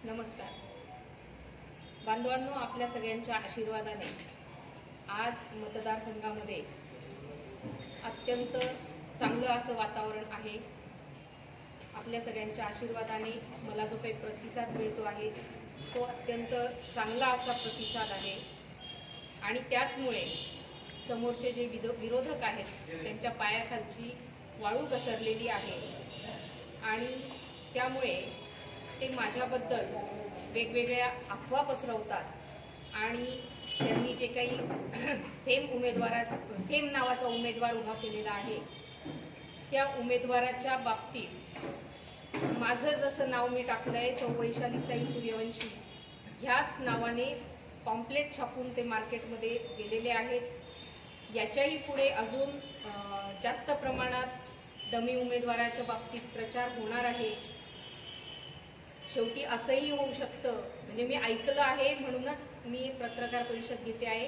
नमस्कार बांधवांनो, आपल्या सगळ्यांच्या आशीर्वादाने आज मतदारसंघामध्ये अत्यंत चांगलं असं वातावरण आहे। आपल्या सगळ्यांच्या आशीर्वादाने मला जो काही प्रतिसाद मिळतो आहे तो अत्यंत चांगला असा प्रतिसाद आहे आणि त्याचमुळे समोरचे जे विरोधक आहेत त्यांच्या पायाखालची वाळू घसरलेली आहे आणि त्यामुळे ते माझ्याबद्दल वेगवेगळ्या अफवा पसरवतात आणि त्यांनी जे काही सेम नावाचा उमेदवार उभा केलेला आहे त्या उमेदवाराच्या बाबतीत माझं जसं नाव मी टाकलंय सौ वैशालीताई सूर्यवंशी ह्याच नावाने पॉम्पलेट छापून ते मार्केटमध्ये गेलेले आहेत। याच्याही पुढे अजून जास्त प्रमाणात डमी उमेदवाराच्या बाबतीत प्रचार होणार आहे। शेवटी असंही होऊ शकतं, म्हणजे मी ऐकलं आहे म्हणूनच मी पत्रकार परिषद घेते आहे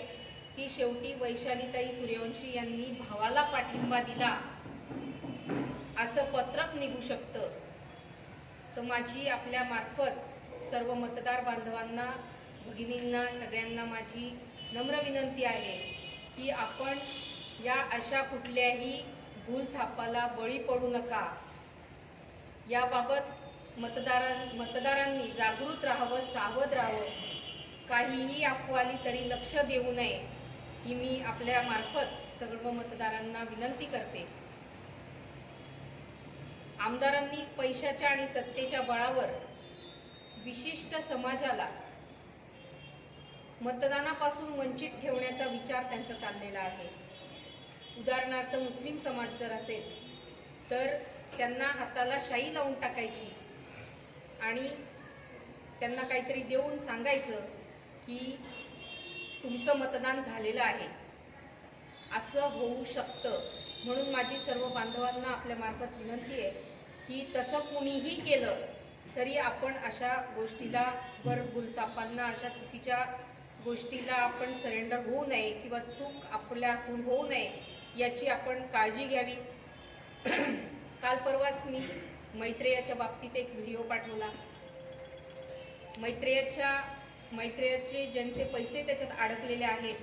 की शेवटी वैशालीताई सूर्यवंशी यांनी भावाला पाठिंबा दिला असं पत्रक निघू शकतं। तर माझी आपल्या मार्फत सर्व मतदार बांधवांना, भगिनींना, सगळ्यांना माझी नम्र विनंती आहे की आपण या अशा कुठल्याही भूलथापाला बळी पडू नका। याबाबत मतदारांनी जागृत राहावं, सावध राहावं, काहीही अफवा आली तरी लक्ष देऊ नये ही मी आपल्या मार्फत सर्व मतदारांना विनंती करते। आमदारांनी पैशाच्या आणि सत्तेच्या बळावर विशिष्ट समाजाला मतदानापासून वंचित ठेवण्याचा विचार त्यांचा चाललेला आहे। उदाहरणार्थ मुस्लिम समाज जर असेल तर त्यांना हाताला शाई लावून टाकायची आणि त्यांना काहीतरी देऊन सांगायचं की तुमचं मतदान झालेलं आहे, असं होऊ शकतं। म्हणून माझी सर्व बांधवांना आपल्या मार्फत विनंती आहे की तसं कुणीही केलं तरी आपण अशा गोष्टीला भूलथापांना, अशा चुकीच्या गोष्टीला आपण सरेंडर होऊ नये किंवा चूक आपल्या हातून होऊ नये याची आपण काळजी घ्यावी। काल परवाच मी मैत्रेयाच्या बाबतीत एक व्हिडिओ पाठवला। मैत्रेयाचे ज्यांचे पैसे त्याच्यात अडकलेले आहेत,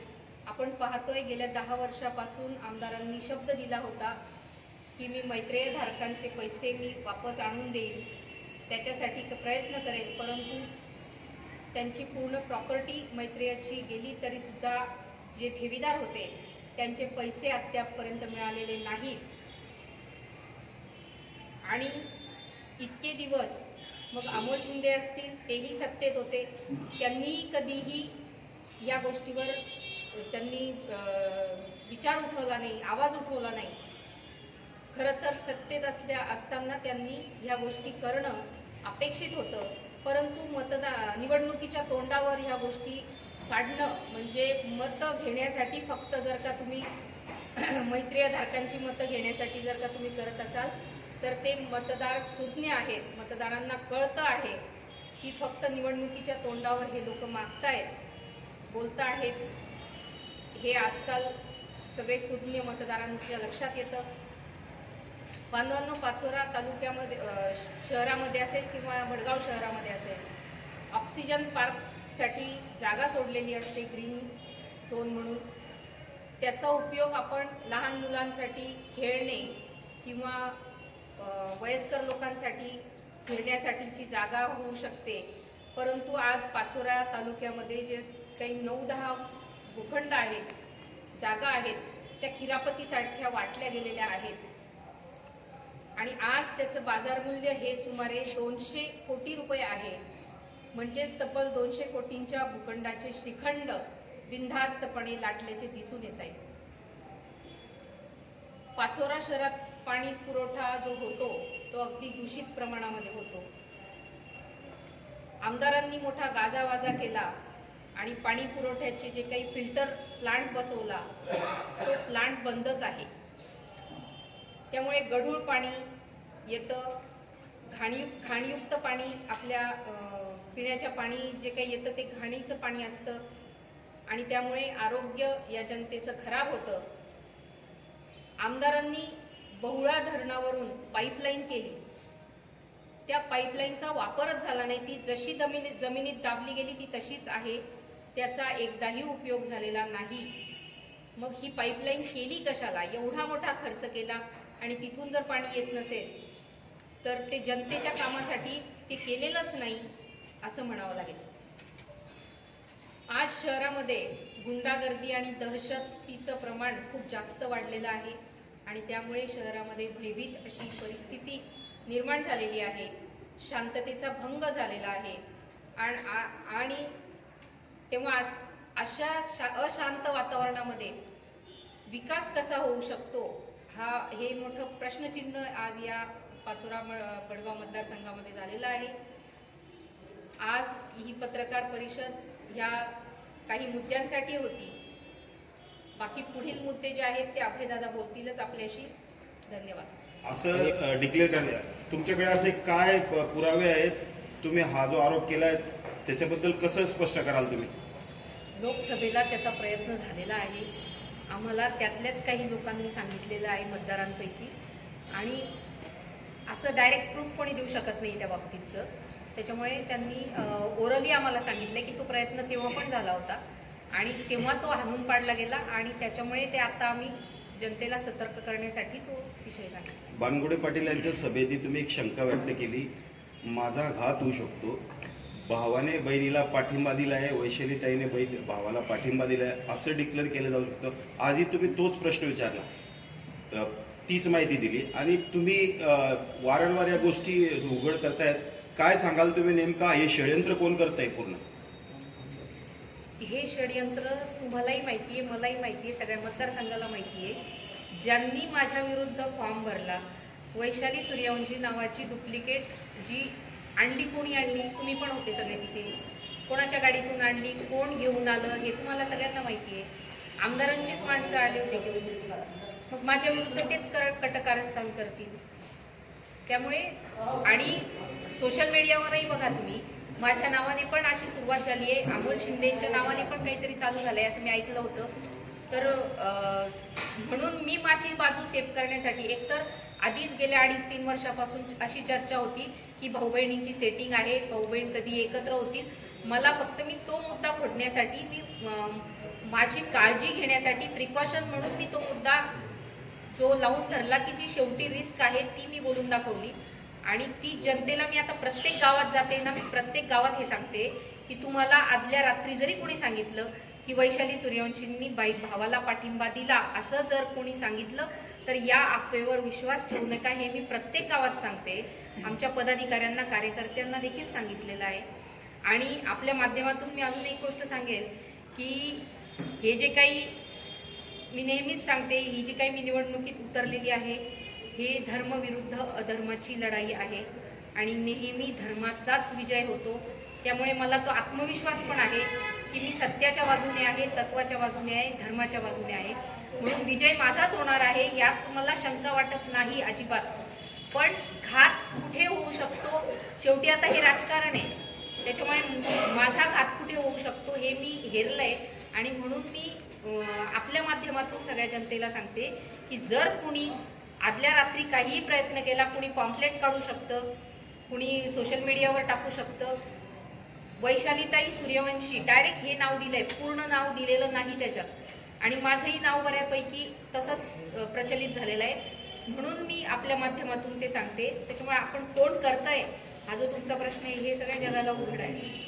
आपण पाहतोय गेल्या 10 वर्षापासून आमदारांनी शब्द दिला होता की मी मैत्रेय धारकांचे पैसे मी वापस आणून देईन, त्याच्यासाठी प्रयत्न करेल, परंतु त्यांची पूर्ण प्रॉपर्टी मैत्रेयाची गेली तरी सुद्धा जे ठेवीदार होते त्यांचे पैसे अद्यापपर्यंत मिळालेले नाहीत। आणि इतके दिवस मग अमोल शिंदे असतील, तेही सत्तेत होते, त्यांनीही कधीही या गोष्टीवर त्यांनी विचार उठवला नाही, आवाज उठवला नाही। खरं तर सत्तेत असताना त्यांनी ह्या गोष्टी करणं अपेक्षित होतं, परंतु निवडणुकीच्या तोंडावर ह्या गोष्टी काढणं म्हणजे मतं घेण्यासाठी, फक्त जर का तुम्ही मैत्रेय धारकांची मतं घेण्यासाठी जर का तुम्ही करत असाल तर ते मतदार सुज्ञ आहेत। मतदारांना कळतं आहे की फक्त निवडणुकीच्या तोंडावर हे लोक मागतायत, बोलत आहेत, हे आजकाल सगळे सुज्ञ मतदारांच्या लक्षात येतं। बांधवांनो, पाचोरा तालुक्यामध्ये, शहरामध्ये असेल किंवा वडगाव शहरामध्ये असेल, ऑक्सिजन पार्कसाठी जागा सोडलेली असते, ग्रीन झोन म्हणून। त्याचा उपयोग आपण लहान मुलांसाठी खेळणे किंवा वयस्कर लोकांसाठी फिरण्यासाठीची जागा होऊ शकते, परंतु आज पाचोरा तालुक्यामध्ये जे काही 9-10 भूखंड आहेत, जागा आहेत, त्या खिरापतीसारख्या वाटल्या गेलेल्या आहेत आणि आज त्याचं बाजार मूल्य हे सुमारे 200 कोटी रुपये आहे। म्हणजेच तब्बल 200 कोटींच्या भूखंडाचे श्रीखंड बिनधास्तपणे लाटल्याचे दिसून येत आहे। पाचोरा शहरात पाणी पुरवठा जो होतो तो अगदी दूषित प्रमाणामध्ये होतो। आमदारांनी मोठा गाजावाजा केला आणि पाणी पुरवठ्याचे जे काही फिल्टर प्लांट बसवला तो प्लांट बंदच आहे। त्यामुळे गढूळ पाणी येतं, घाणयुक्त पाणी, आपल्या पिण्याच्या पाणी जे काही येतं ते घाणीचं पाणी असतं आणि त्यामुळे आरोग्य या जनतेचं खराब होतं। आमदारांनी बहुळा धरणावरून पाईपलाईन केली, त्या पाईपलाईनचा वापरच झाला नाही. ती जशी जमिनीत दाबली गेली ती तशीच आहे, त्याचा एकदाही उपयोग झालेला नाही. मग ही पाईपलाईन केली कशाला? एवढा मोठा खर्च केला आणि तिथून जर पाणी येत नसेल तर ते जनतेच्या कामासाठी ते केलेलंच नाही असं म्हणावं लागेल. आज शहरामध्ये गुंडागर्दी आणि दहशतीचं प्रमाण खूप जास्त वाढलेलं आहे आणि त्यामुळे शहरामध्ये भयभीत अशी परिस्थिती निर्माण झालेली आहे. शांततेचा भंग झालेला आहे आणि तेव्हा अशा अशांत वातावरणामध्ये विकास कसा होऊ शकतो हे मोठं प्रश्नचिन्ह आज या पाचोरा बडगाव मतदारसंघामध्ये झालेलं आहे. आज ही पत्रकार परिषद ह्या काही मुद्द्यांसाठी होती. बाकी पुढील मुद्दे जे आहेत ते अभयदादा बोलतीलच आपल्याशी. धन्यवाद. असं डिक्लेअर करण्या तुमच्याकडे असे काय पुरावे आहेत? तुम्ही हा जो आरोप केलाय त्याच्याबद्दल कसं स्पष्ट कराल तुम्ही? लोकसभेला त्याचा प्रयत्न झालेला आहे. आम्हाला त्यातल्याच काही लोकांनी सांगितलेलं आहे मतदारांपैकी, आणि असं डायरेक्ट प्रूफ कोणी देऊ शकत नाही त्या बाबतीतचं. त्याच्यामुळे त्यांनी ओरली आम्हाला सांगितलं की तो प्रयत्न तेव्हा पण झाला होता आणि तेव्हा तो हाणून पाडला गेला आणि त्याच्यामुळे ते आता आम्ही जनतेला सतर्क करण्यासाठी तो विषय सांगितला. बानगुडे पाटील यांच्या सभेत तुम्ही एक शंका व्यक्त केली, माझा घात होऊ शकतो. भावाने बहिणीला पाठिंबा दिलाय, वैशालीताईने भावाला पाठिंबा दिलाय असं डिक्लेअर केलं जाऊ शकतं. आजही तुम्ही तोच प्रश्न विचारला, तीच माहिती दिली आणि तुम्ही वारंवार या गोष्टी उघड करतायत. काय सांगाल तुम्ही? नेमका हे षडयंत्र कोण करताय? पूर्ण हे षडयंत्र तुम्हालाही माहितीये, मलाही माहितीये, सगळ्या मतदारसंघाला माहितीये. ज्यांनी माझ्या विरुद्ध फॉर्म भरला, वैशाली सूर्यवंशी नावाची डुप्लिकेट जी आणली, कोणी आणली? तुम्ही पण होते सगळे तिथे. कोणाच्या गाडीतून आणली, कोण घेऊन आलं हे तुम्हाला सगळ्यांना माहितीये. आमदारांचीच माणसं आले होते घेऊन. मग माझ्या विरुद्ध तेच कटकारस्थान करतील. त्यामुळे आणि सोशल मीडियावरही बघा तुम्ही, माझ्या नावाने पण अशी सुरुवात झाली आहे. अमोल शिंदेच्या नावाने पण काहीतरी चालू झालंय असं मी ऐकलं होतं. तर म्हणून मी माझी बाजू सेफ करण्यासाठी, एकतर आधीच गेल्या 2.5-3 वर्षापासून अशी चर्चा होती की भाऊ बहिणींची सेटिंग आहे, भाऊ बहीण कधी एकत्र होतील. मला फक्त मी तो मुद्दा फोडण्यासाठी, मी माझी काळजी घेण्यासाठी प्रिकॉशन म्हणून मी तो मुद्दा जो लावून धरला की जी शेवटी रिस्क आहे ती मी बोलून दाखवली. आणि ती जनतेला मी आता प्रत्येक गावात जाते ना, मी प्रत्येक गावात हे सांगते की तुम्हाला आदल्या रात्री जरी कोणी सांगितलं की वैशाली सूर्यवंशींनी भावाला पाठिंबा दिला असं जर कोणी सांगितलं तर या अफवेवर विश्वास ठेवू नका. हे मी प्रत्येक गावात सांगते. आमच्या पदाधिकाऱ्यांना, कार्यकर्त्यांना देखील सांगितलेलं आहे. आणि आपल्या माध्यमातून मी अजून एक गोष्ट सांगेल की हे जे काही मी नेहमीच सांगते, ही जी काही मी निवडणुकीत उतरलेली आहे हे धर्म विरुद्ध अधर्माची लढाई आहे आणि नेहमी धर्माचाच विजय होतो. त्यामुळे मला तो आत्मविश्वास पण आहे की मी सत्याच्या बाजूने आहे, तत्वाच्या बाजूने आहे, धर्माच्या बाजूने आहे. म्हणून विजय माझाच होणार आहे, यात मला शंका वाटत नाही अजिबात. पण घात कुठे होऊ शकतो, शेवटी आता हे राजकारण आहे, त्याच्यामुळे माझा घात कुठे होऊ शकतो हे मी हेरलंय. आणि म्हणून मी आपल्या माध्यमातून सगळ्या जनतेला सांगते की जर कुणी आदल्या रात्री काहीही प्रयत्न केला, कुणी पॉम्पलेट काढू शकतं, कुणी सोशल मीडियावर टाकू शकतं. वैशालीताई सूर्यवंशी डायरेक्ट हे नाव दिलंय, पूर्ण नाव दिलेलं नाही त्याच्यात. आणि माझंही नाव बऱ्यापैकी तसंच प्रचलित झालेलं आहे. म्हणून मी आपल्या माध्यमातून ते सांगते. त्याच्यामुळे आपण कोण करतंय हा जो तुमचा प्रश्न आहे हे सगळ्या जगाला उघड आहे.